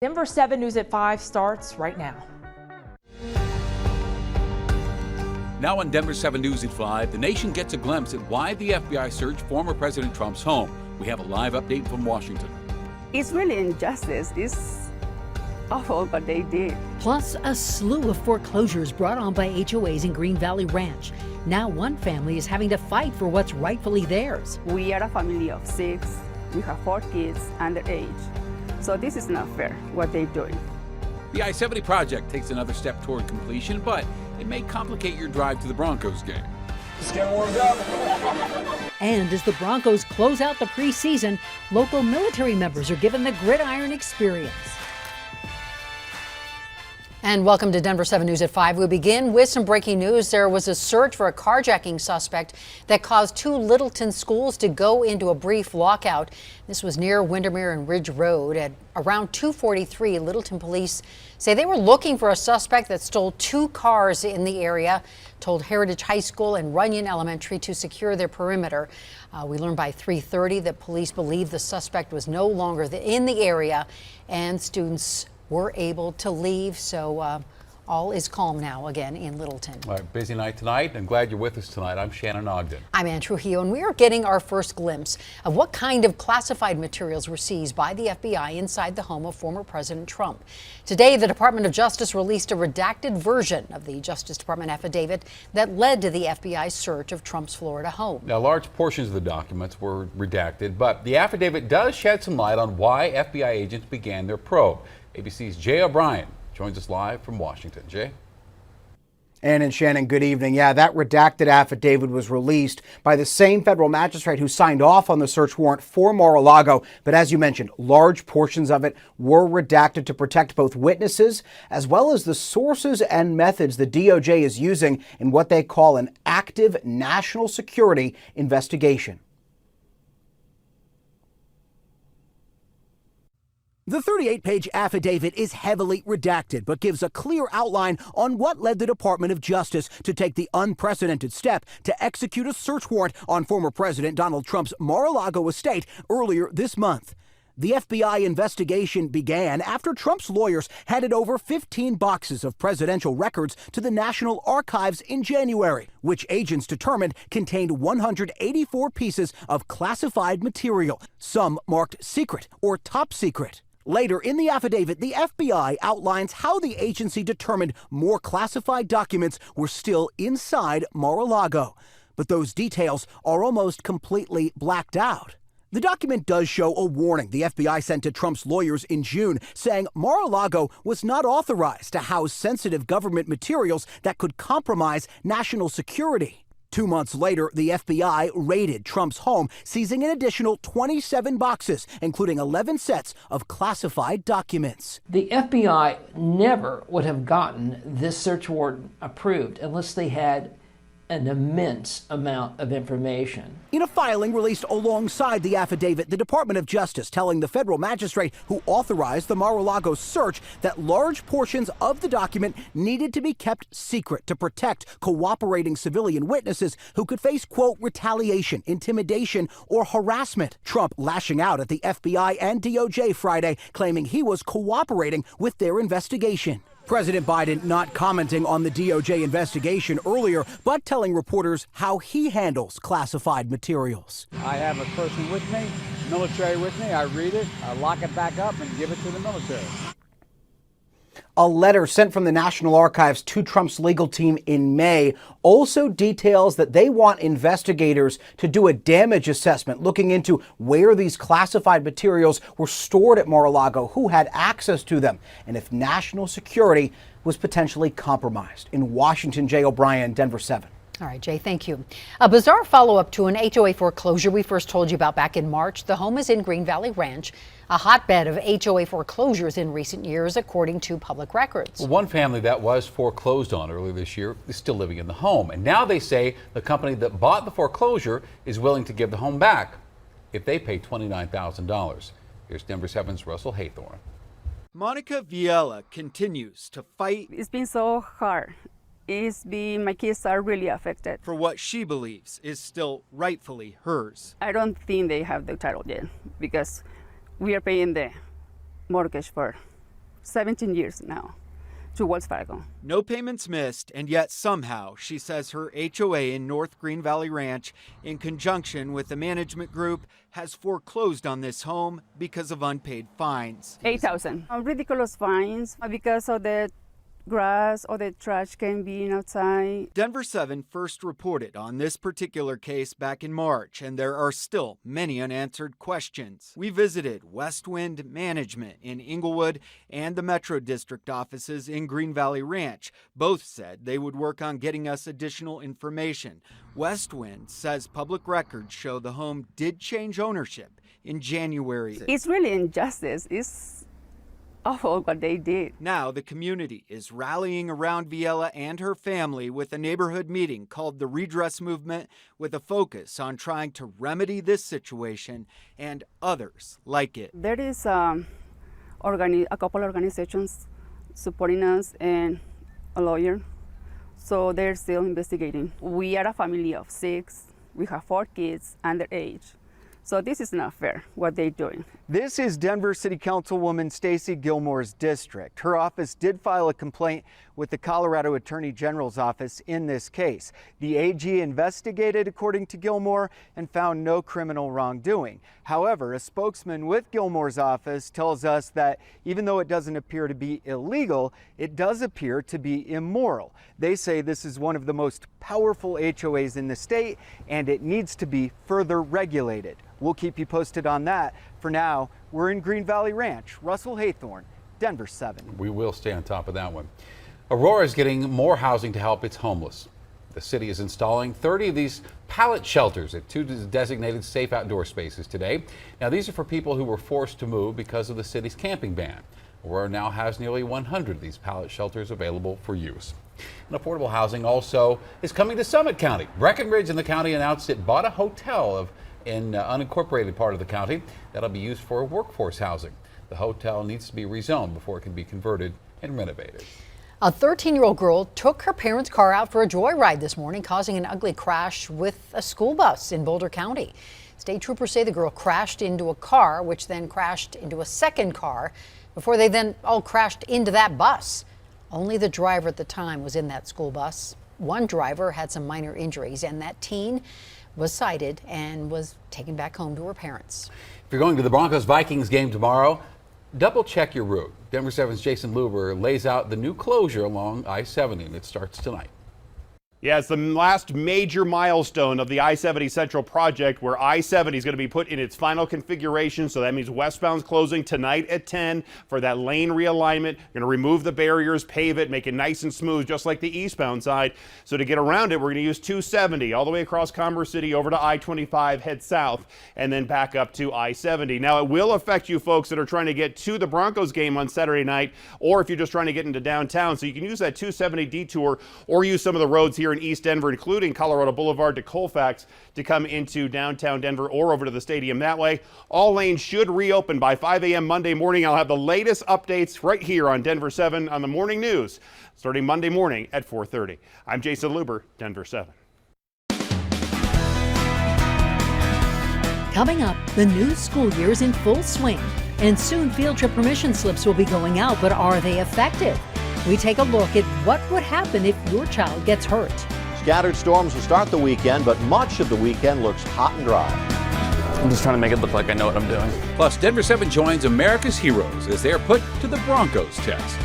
Denver 7 News at 5 starts right now. Now on Denver 7 News at 5, the nation gets a glimpse at why the FBI searched former President Trump's home. We have a live update from Washington. It's really injustice. It's awful what they did. Plus, a slew of foreclosures brought on by HOAs in Green Valley Ranch. Now one family is having to fight for what's rightfully theirs. We are a family of 6. We have 4 kids underage. So this is not fair, what they're doing. The I-70 project takes another step toward completion, but it may complicate your drive to the Broncos game. Just getting warmed up. And as the Broncos close out the preseason, local military members are given the gridiron experience. And welcome to Denver 7 News at 5. We begin with some breaking news. There was a search for a carjacking suspect that caused 2 Littleton schools to go into a brief lockout. This was near Windermere and Ridge Road. At around 2:43, Littleton police say they were looking for a suspect that stole 2 cars in the area, told Heritage High School and Runyon Elementary to secure their perimeter. We learned by 3:30 that police believe the suspect was no longer in the area, and students were able to leave, so all is calm now again in Littleton. All right, busy night tonight, and glad you're with us tonight. I'm Shannon Ogden. I'm Ann Trujillo, and we are getting our first glimpse of what kind of classified materials were seized by the FBI inside the home of former President Trump. Today, the Department of Justice released a redacted version of the Justice Department affidavit that led to the FBI's search of Trump's Florida home. Now, large portions of the documents were redacted, but the affidavit does shed some light on why FBI agents began their probe. ABC's Jay O'Brien joins us live from Washington. Jay? Ann and Shannon, good evening. Yeah, that redacted affidavit was released by the same federal magistrate who signed off on the search warrant for Mar-a-Lago. But as you mentioned, large portions of it were redacted to protect both witnesses as well as the sources and methods the DOJ is using in what they call an active national security investigation. The 38-page affidavit is heavily redacted, but gives a clear outline on what led the Department of Justice to take the unprecedented step to execute a search warrant on former President Donald Trump's Mar-a-Lago estate earlier this month. The FBI investigation began after Trump's lawyers handed over 15 boxes of presidential records to the National Archives in January, which agents determined contained 184 pieces of classified material, some marked secret or top secret. Later in the affidavit, the FBI outlines how the agency determined more classified documents were still inside Mar-a-Lago. But those details are almost completely blacked out. The document does show a warning the FBI sent to Trump's lawyers in June, saying Mar-a-Lago was not authorized to house sensitive government materials that could compromise national security. 2 months later, the FBI raided Trump's home, seizing an additional 27 boxes, including 11 sets of classified documents. The FBI never would have gotten this search warrant approved unless they had an immense amount of information. In a filing released alongside the affidavit, the Department of Justice telling the federal magistrate who authorized the Mar-a-Lago search that large portions of the document needed to be kept secret to protect cooperating civilian witnesses who could face, quote, retaliation, intimidation, or harassment. Trump lashing out at the FBI and DOJ Friday, claiming he was cooperating with their investigation. President Biden not commenting on the DOJ investigation earlier, but telling reporters how he handles classified materials. I have a person with me, military with me. I read it, I lock it back up and give it to the military. A letter sent from the National Archives to Trump's legal team in May also details that they want investigators to do a damage assessment, looking into where these classified materials were stored at Mar-a-Lago, who had access to them, and if national security was potentially compromised. In Washington, Jay O'Brien, Denver 7. All right, Jay, thank you. A bizarre follow-up to an HOA foreclosure we first told you about back in March. The home is in Green Valley Ranch, a hotbed of HOA foreclosures in recent years, according to public records. Well, one family that was foreclosed on earlier this year is still living in the home. And now they say the company that bought the foreclosure is willing to give the home back if they pay $29,000. Here's Denver 7's Russell Haythorne. Monica Viella continues to fight. It's been so hard. My kids are really affected. For what she believes is still rightfully hers. I don't think they have the title yet because we are paying the mortgage for 17 years now to Wells Fargo. No payments missed, and yet somehow she says her HOA in North Green Valley Ranch, in conjunction with the management group, has foreclosed on this home because of unpaid fines. $8,000. Ridiculous fines because of the grass or the trash can be outside. Denver 7 first reported on this particular case back in March, and there are still many unanswered questions. We visited Westwind Management in Inglewood and the Metro District offices in Green Valley Ranch. Both said they would work on getting us additional information. Westwind says public records show the home did change ownership in January. It's really injustice. It's awful what they did. Now the community is rallying around Viella and her family with a neighborhood meeting called the Redress Movement, with a focus on trying to remedy this situation and others like it. There is a couple organizations supporting us and a lawyer, so they're still investigating. We are a family of 6. We have 4 kids underage. So this is not fair, what they're doing. This is Denver City Councilwoman Stacey Gilmore's district. Her office did file a complaint with the Colorado Attorney General's office in this case. The AG investigated, according to Gilmore, and found no criminal wrongdoing. However, a spokesman with Gilmore's office tells us that even though it doesn't appear to be illegal, it does appear to be immoral. They say this is one of the most powerful HOAs in the state, and it needs to be further regulated. We'll keep you posted on that. For now, we're in Green Valley Ranch. Russell Haythorne, Denver 7. We will stay on top of that one. Aurora is getting more housing to help its homeless. The city is installing 30 of these pallet shelters at 2 designated safe outdoor spaces today. Now, these are for people who were forced to move because of the city's camping ban. Aurora now has nearly 100 of these pallet shelters available for use. And affordable housing also is coming to Summit County. Breckenridge and the county announced it bought a hotel in unincorporated part of the county that'll be used for workforce housing. The hotel needs to be rezoned before it can be converted and renovated. A 13-year-old girl took her parents' car out for a joyride this morning, causing an ugly crash with a school bus in Boulder County. State troopers say the girl crashed into a car, which then crashed into a second car before they then all crashed into that bus. Only the driver at the time was in that school bus. One driver had some minor injuries, and that teen was cited and was taken back home to her parents. If you're going to the Broncos-Vikings game tomorrow, double check your route. Denver 7's Jason Luber lays out the new closure along I-70, and it starts tonight. Yeah, it's the last major milestone of the I-70 Central project, where I-70 is going to be put in its final configuration. So that means westbound's closing tonight at 10 for that lane realignment. Going to remove the barriers, pave it, make it nice and smooth, just like the eastbound side. So to get around it, we're going to use 270 all the way across Commerce City over to I-25, head south, and then back up to I-70. Now, it will affect you folks that are trying to get to the Broncos game on Saturday night, or if you're just trying to get into downtown. So you can use that 270 detour or use some of the roads here in East Denver, including Colorado Boulevard to Colfax, to come into downtown Denver or over to the stadium that way. All lanes should reopen by 5 a.m. Monday morning. I'll have the latest updates right here on Denver 7 on the morning news, starting Monday morning at 4:30. I'm Jason Luber, Denver 7. Coming up, the new school year is in full swing, and soon field trip permission slips will be going out, but are they effective? We take a look at what would happen if your child gets hurt. Scattered storms will start the weekend, but much of the weekend looks hot and dry. I'm just trying to make it look like I know what I'm doing. Plus, Denver 7 joins America's heroes as they are put to the Broncos test.